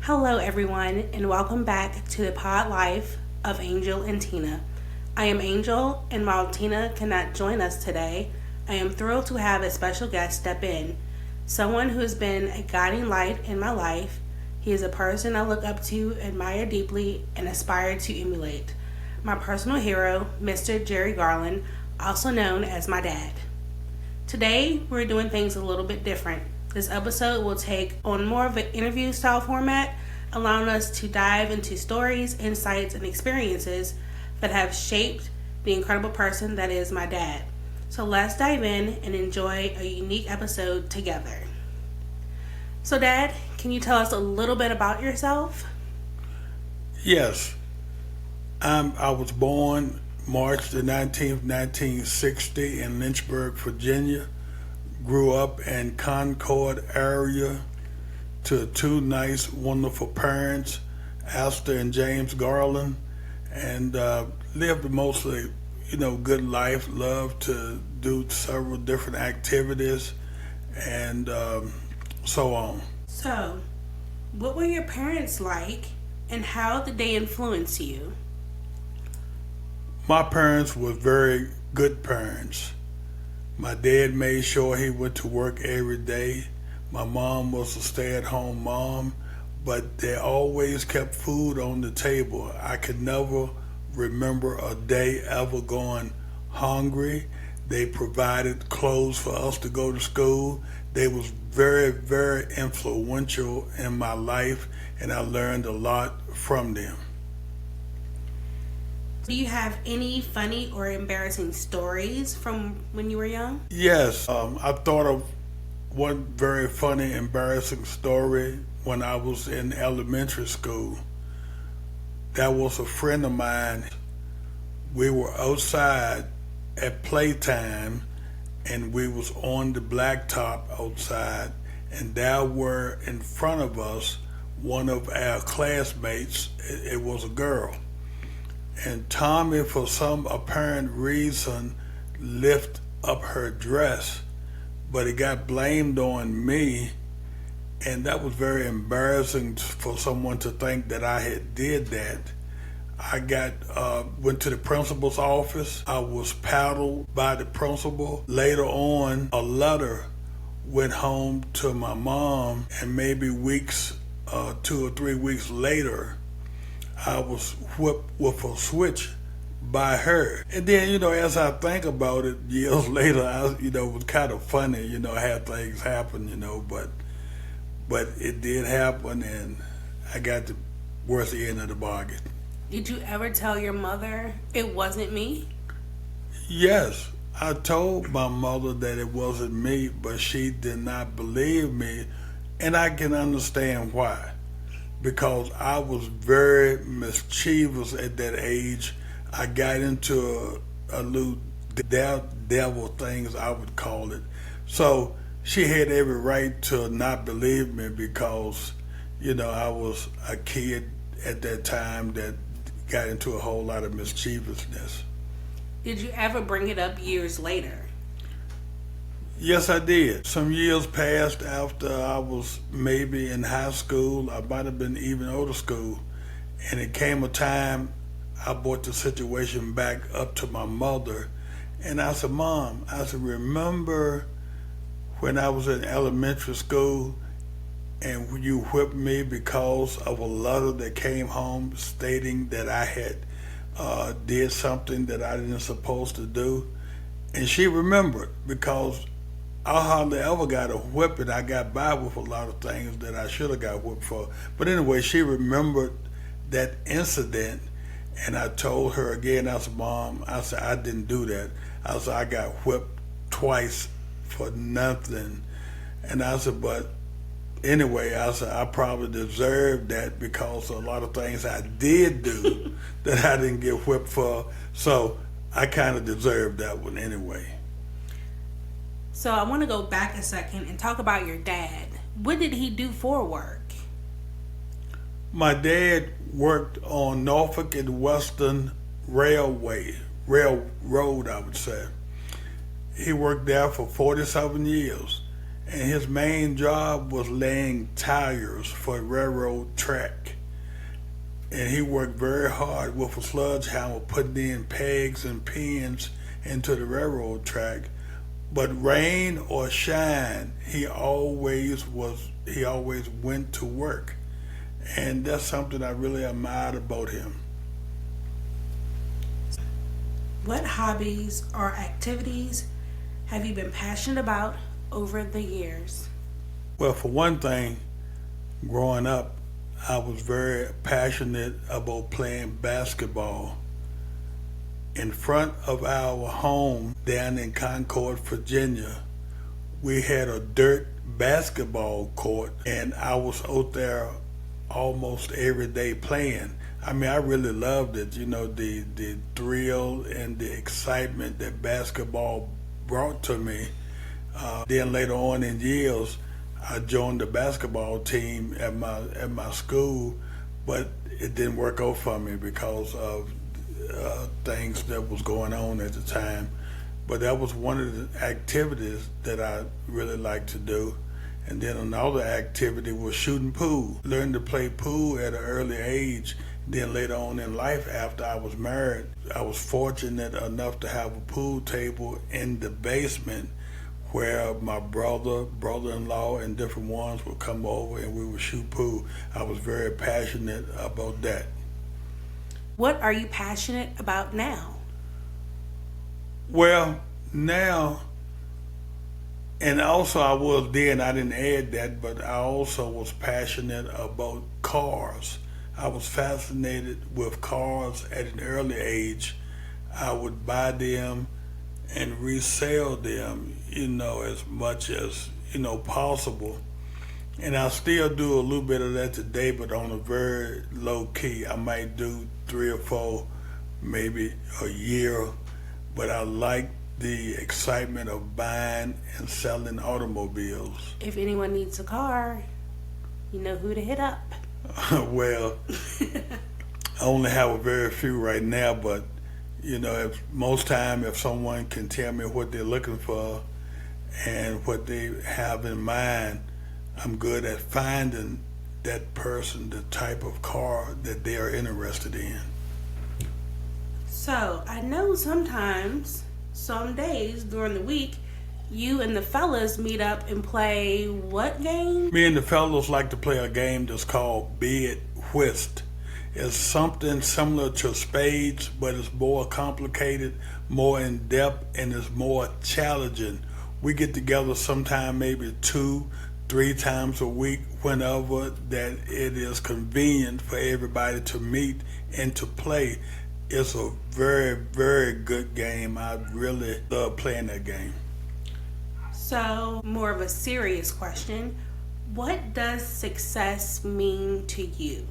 Hello, everyone, and welcome back to the pod life of Angel and Tina. I am Angel, and while Tina cannot join us today, I am thrilled to have a special guest step in. Someone who has been a guiding light in my life. He is a person I look up to, admire deeply, and aspire to emulate. My personal hero, Mr. Jerry Garland, also known as my dad. Today, we're doing things a little bit different. This episode will take on more of an interview style format, allowing us to dive into stories, insights, and experiences that have shaped the incredible person that is my dad. So let's dive in and enjoy a unique episode together. So, Dad, can you tell us a little bit about yourself? Yes. I was born March the 19th, 1960 in Lynchburg, Virginia. Grew up in Concord area to two nice, wonderful parents, Astor and James Garland, and lived a mostly, good life. Loved to do several different activities, and so on. So, what were your parents like, and how did they influence you? My parents were very good parents. My dad made sure he went to work every day. My mom was a stay-at-home mom, but they always kept food on the table. I could never remember a day ever going hungry. They provided clothes for us to go to school. They was very, very influential in my life, and I learned a lot from them. Do you have any funny or embarrassing stories from when you were young? Yes, I thought of one very funny, embarrassing story when I was in elementary school. That was a friend of mine. We were outside at playtime, and we was on the blacktop outside, and there were in front of us one of our classmates. It was a girl. And Tommy, for some apparent reason, lifted up her dress, but it got blamed on me, and that was very embarrassing for someone to think that I had did that. I went to the principal's office. I was paddled by the principal. Later on, a letter went home to my mom, and maybe 2 or 3 weeks later, I was whipped with a switch by her. And then, as I think about it years later, it was kind of funny, how things happen, but it did happen, and I got the worst end of the bargain. Did you ever tell your mother it wasn't me? Yes, I told my mother that it wasn't me, but she did not believe me, and I can understand why. Because I was very mischievous at that age. I got into a little devil things, I would call it. So she had every right to not believe me because, I was a kid at that time that got into a whole lot of mischievousness. Did you ever bring it up years later? Yes, I did. Some years passed after I was maybe in high school. I might have been even older school. And it came a time I brought the situation back up to my mother. And I said, Mom, remember when I was in elementary school and you whipped me because of a letter that came home stating that I had did something that I didn't supposed to do? And she remembered because I hardly ever got a whipping. I got by with a lot of things that I should have got whipped for. But anyway, she remembered that incident, and I told her again, I said, Mom, I didn't do that. I said, I got whipped twice for nothing. And I said, but anyway, I probably deserved that because a lot of things I did do that I didn't get whipped for. So I kind of deserved that one anyway. So I want to go back a second and talk about your dad. What did he do for work? My dad worked on Norfolk and Western Railroad, I would say. He worked there for 47 years. and his main job was laying tires for a railroad track. And he worked very hard with a sludge hammer, putting in pegs and pins into the railroad track. But rain or shine, he always went to work. And that's something I really admired about him. What hobbies or activities have you been passionate about over the years? Well, for one thing, growing up, I was very passionate about playing basketball. In front of our home down in Concord, Virginia, we had a dirt basketball court, and I was out there almost every day playing. I mean, I really loved it, the thrill and the excitement that basketball brought to me. Then later on in years, I joined the basketball team at my school, but it didn't work out for me because of things that was going on at the time. But that was one of the activities that I really liked to do. And then another activity was shooting pool. Learned to play pool at an early age. Then later on in life, after I was married, I was fortunate enough to have a pool table in the basement where my brother-in-law, and different ones would come over and we would shoot pool. I was very passionate about that. What are you passionate about now? Well, now, and also I was then, I didn't add that, but I also was passionate about cars. I was fascinated with cars at an early age. I would buy them and resell them, as much as, possible. And I still do a little bit of that today, but on a very low key. I might do 3 or 4, maybe a year, but I like the excitement of buying and selling automobiles. If anyone needs a car, you know who to hit up. Well, I only have a very few right now, but if most time if someone can tell me what they're looking for and what they have in mind, I'm good at finding that person, the type of car that they are interested in. So I know sometimes, some days during the week, you and the fellas meet up and play what game? Me and the fellows like to play a game that's called Bid Whist. It's something similar to spades, but it's more complicated, more in depth, and it's more challenging. We get together sometime maybe 2-3 times a week, whenever that it is convenient for everybody to meet and to play. It's a very, very good game. I really love playing that game. So, more of a serious question. What does success mean to you?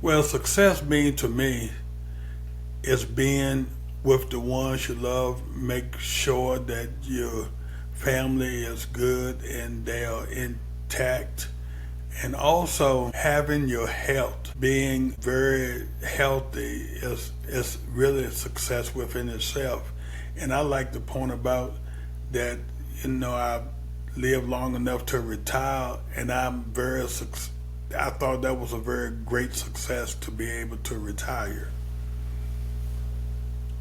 Well, success means to me is being with the ones you love, make sure that your family is good and they are intact, and also having your health. Being very healthy is really a success within itself. And I like to point about that, I lived long enough to retire, and I thought that was a very great success to be able to retire.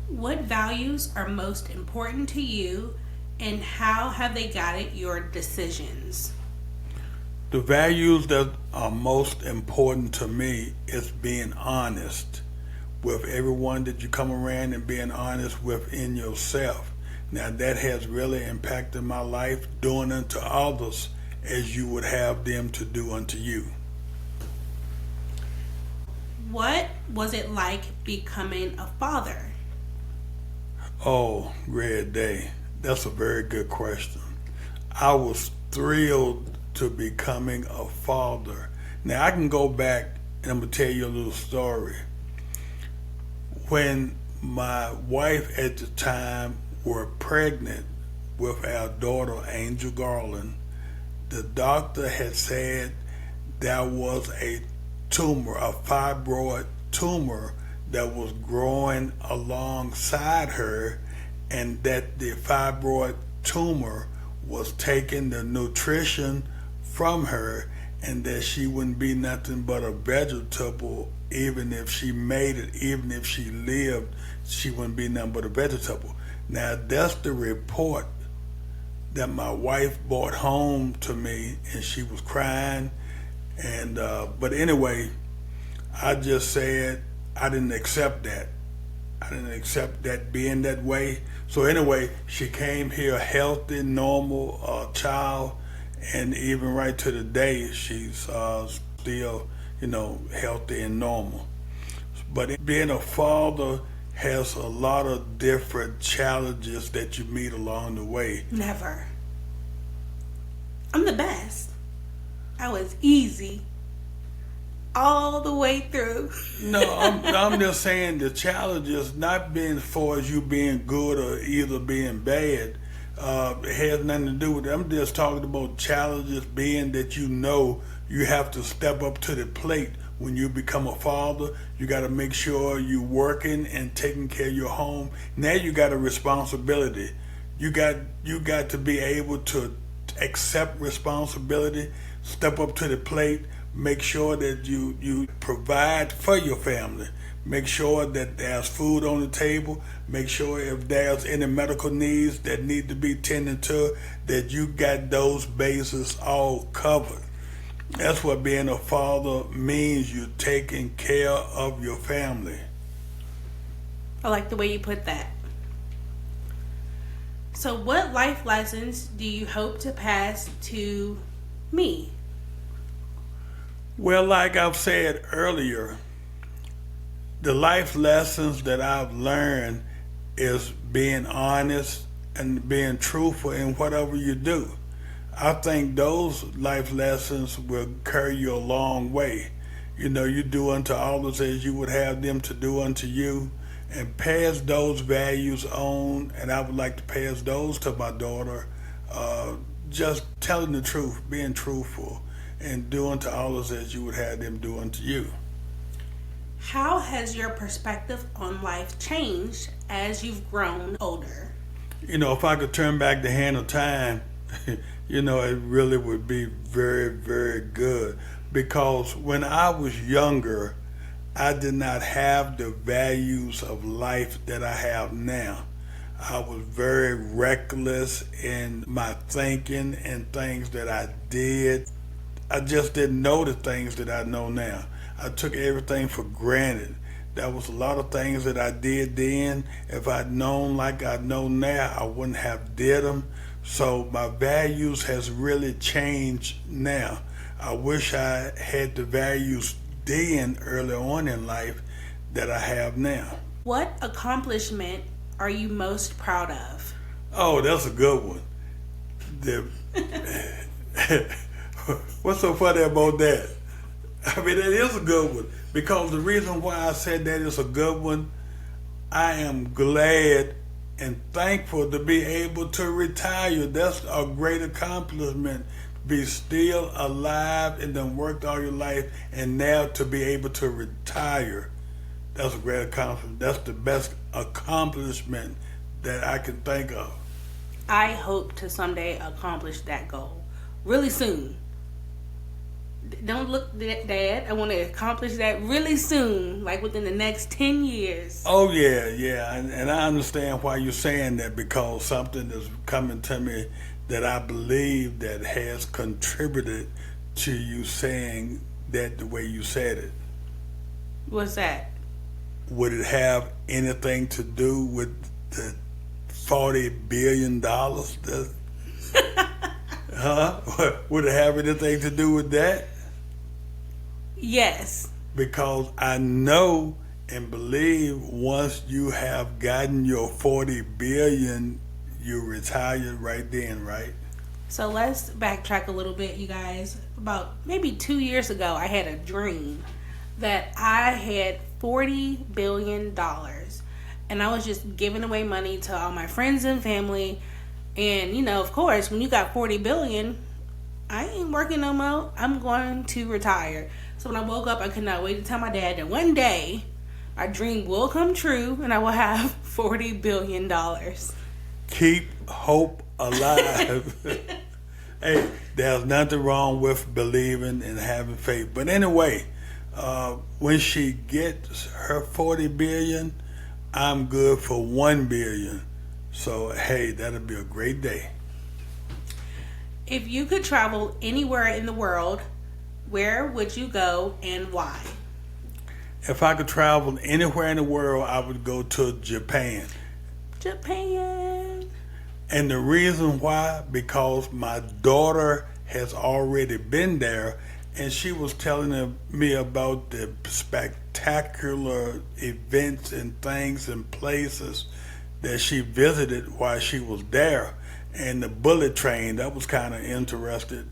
What values are most important to you, and how have they guided your decisions? The values that are most important to me is being honest with everyone that you come around and being honest within yourself. Now that has really impacted my life, doing unto others as you would have them to do unto you. What was it like becoming a father? Oh, Red Day, that's a very good question. I was thrilled to becoming a father. Now I can go back and I'm going to tell you a little story. When my wife at the time were pregnant with our daughter, Angel Garland, the doctor had said there was a tumor, a fibroid tumor that was growing alongside her, and that the fibroid tumor was taking the nutrition from her, and that she wouldn't be nothing but a vegetable. Even if she made it, even if she lived, she wouldn't be nothing but a vegetable. Now, that's the report that my wife brought home to me, and she was crying. And but anyway, I just said I didn't accept that. I didn't accept that being that way. So anyway, she came here healthy, normal child, and even right to the day, she's still, healthy and normal. But being a father has a lot of different challenges that you meet along the way. Never. I'm the best. I was easy all the way through. No, I'm just saying the challenge is not being as far as you being good or either being bad. It has nothing to do with it. I'm just talking about challenges being that you have to step up to the plate when you become a father. You got to make sure you're working and taking care of your home. Now you got a responsibility. You got to be able to accept responsibility, step up to the plate, make sure that you provide for your family. Make sure that there's food on the table. Make sure if there's any medical needs that need to be tended to, that you got those bases all covered. That's what being a father means. You're taking care of your family. I like the way you put that. So what life lessons do you hope to pass to me? Well, like I've said earlier, the life lessons that I've learned is being honest and being truthful in whatever you do. I think those life lessons will carry you a long way. You do unto others as you would have them to do unto you, and pass those values on, and I would like to pass those to my daughter. Just telling the truth, being truthful, and do unto others as you would have them do unto you. How has your perspective on life changed as you've grown older? If I could turn back the hand of time, it really would be very, very good. Because when I was younger, I did not have the values of life that I have now. I was very reckless in my thinking and things that I did. I just didn't know the things that I know now. I took everything for granted. There was a lot of things that I did then. If I'd known like I know now, I wouldn't have did them. So my values has really changed now. I wish I had the values then early on in life that I have now. What accomplishment are you most proud of? Oh, that's a good one. What's so funny about that? I mean, that is a good one. Because the reason why I said that is a good one, I am glad and thankful to be able to retire. That's a great accomplishment. Be still alive and then worked all your life, and now to be able to retire. That's a great accomplishment. That's the best accomplishment that I can think of. I hope to someday accomplish that goal really soon. Don't look, Dad. I want to accomplish that really soon, like within the next 10 years. Oh, yeah. And I understand why you're saying that, because something is coming to me that I believe that has contributed to you saying that the way you said it. What's that? Would it have anything to do with the $40 billion? Would it have anything to do with that? Yes. Because I know and believe once you have gotten your 40 billion, you retired right then, right? So let's backtrack a little bit, you guys. About maybe 2 years ago, I had a dream that I had $40 billion. And I was just giving away money to all my friends and family. And, of course, when you got 40 billion, I ain't working no more. I'm going to retire. So when I woke up, I could not wait to tell my dad that one day my dream will come true and I will have $40 billion. Keep hope alive. Hey, there's nothing wrong with believing and having faith. But anyway, when she gets her 40 billion, I'm good for 1 billion. So, hey, that'll be a great day. If you could travel anywhere in the world, where would you go and why? If I could travel anywhere in the world, I would go to Japan. Japan. And the reason why, because my daughter has already been there, and she was telling me about the spectacular events and things and places that she visited while she was there. And the bullet train, that was kind of interested,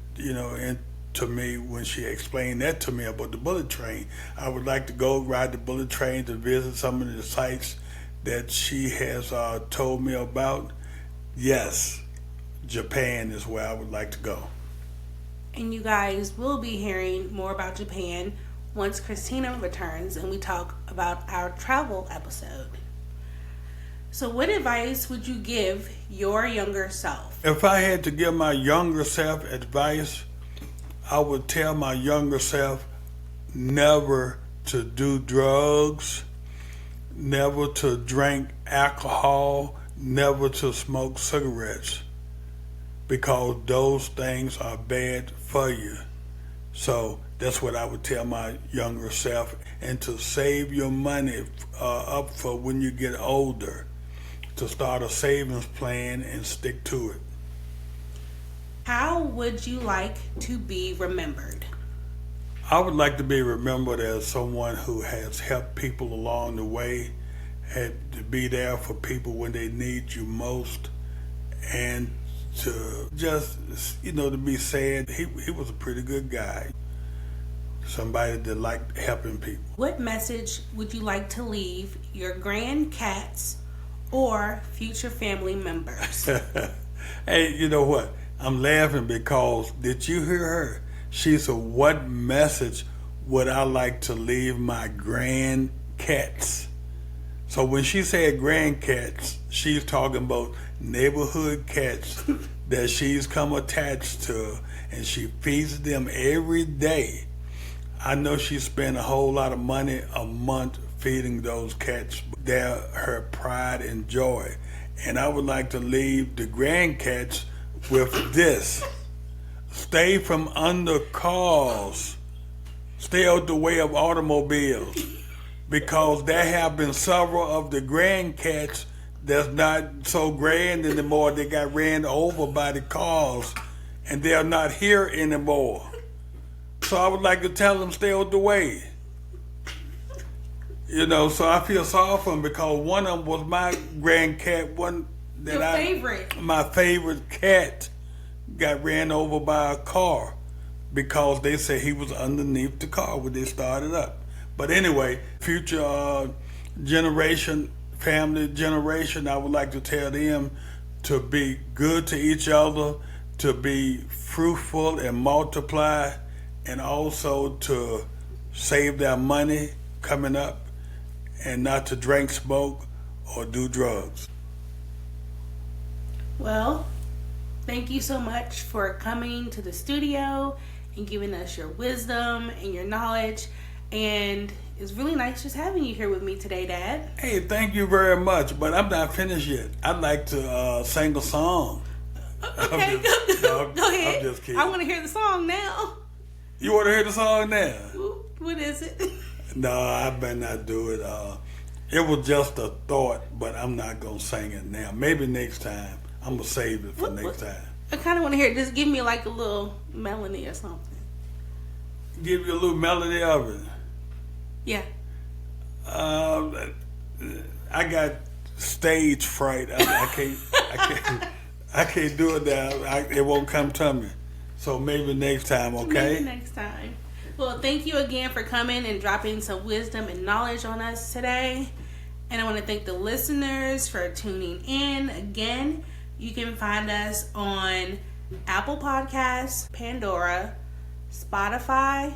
to me when she explained that to me about the bullet train. I would like to go ride the bullet train to visit some of the sites that she has told me about. Yes, Japan is where I would like to go. And you guys will be hearing more about Japan once Christina returns and we talk about our travel episode. So what advice would you give your younger self? If I had to give my younger self advice, I would tell my younger self never to do drugs, never to drink alcohol, never to smoke cigarettes, because those things are bad for you. So that's what I would tell my younger self. And to save your money up for when you get older, to start a savings plan and stick to it. How would you like to be remembered? I would like to be remembered as someone who has helped people along the way, had to be there for people when they need you most, and to just, to be said, he was a pretty good guy. Somebody that liked helping people. What message would you like to leave your grandcats or future family members? Hey, you know what? I'm laughing because, did you hear her? She said, what message would I like to leave my grandcats? So when she said grandcats, she's talking about neighborhood cats that she's come attached to, and she feeds them every day. I know she spent a whole lot of money a month feeding those cats. They're her pride and joy. And I would like to leave the grandcats with this. Stay from under cars. Stay out the way of automobiles. Because there have been several of the grandcats that's not so grand anymore. They got ran over by the cars and they're not here anymore. So I would like to tell them stay out the way. So I feel sorry for them because one of them was my grandcat, my favorite cat got ran over by a car because they said he was underneath the car when they started up. But anyway, future family generation, I would like to tell them to be good to each other, to be fruitful and multiply, and also to save their money coming up and not to drink, smoke, or do drugs. Well, thank you so much for coming to the studio and giving us your wisdom and your knowledge. And it's really nice just having you here with me today, Dad. Hey, thank you very much, but I'm not finished yet. I'd like to sing a song. Okay, go ahead. I'm just kidding. I want to hear the song now. You want to hear the song now? What is it? No, I better not do it. It was just a thought, but I'm not going to sing it now. Maybe next time. I'm going to save it for next time. I kind of want to hear it. Just give me like a little melody or something. Give you a little melody of it? Yeah. I got stage fright. I can't do it now. It won't come to me. So maybe next time, okay? Maybe next time. Well, thank you again for coming and dropping some wisdom and knowledge on us today. And I want to thank the listeners for tuning in. Again, you can find us on Apple Podcasts, Pandora, Spotify,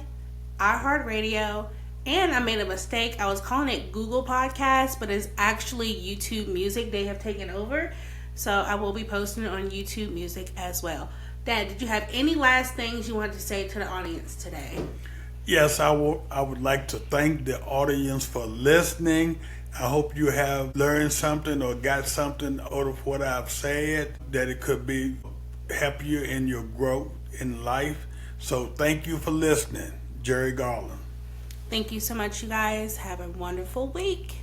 iHeartRadio, and I made a mistake. I was calling it Google Podcasts, but it's actually YouTube Music. They have taken over. So I will be posting it on YouTube Music as well. Dad, did you have any last things you wanted to say to the audience today? Yes, I would like to thank the audience for listening. I hope you have learned something or got something out of what I've said, that it could be help you in your growth in life. So thank you for listening. Jerry Garland. Thank you so much, you guys. Have a wonderful week.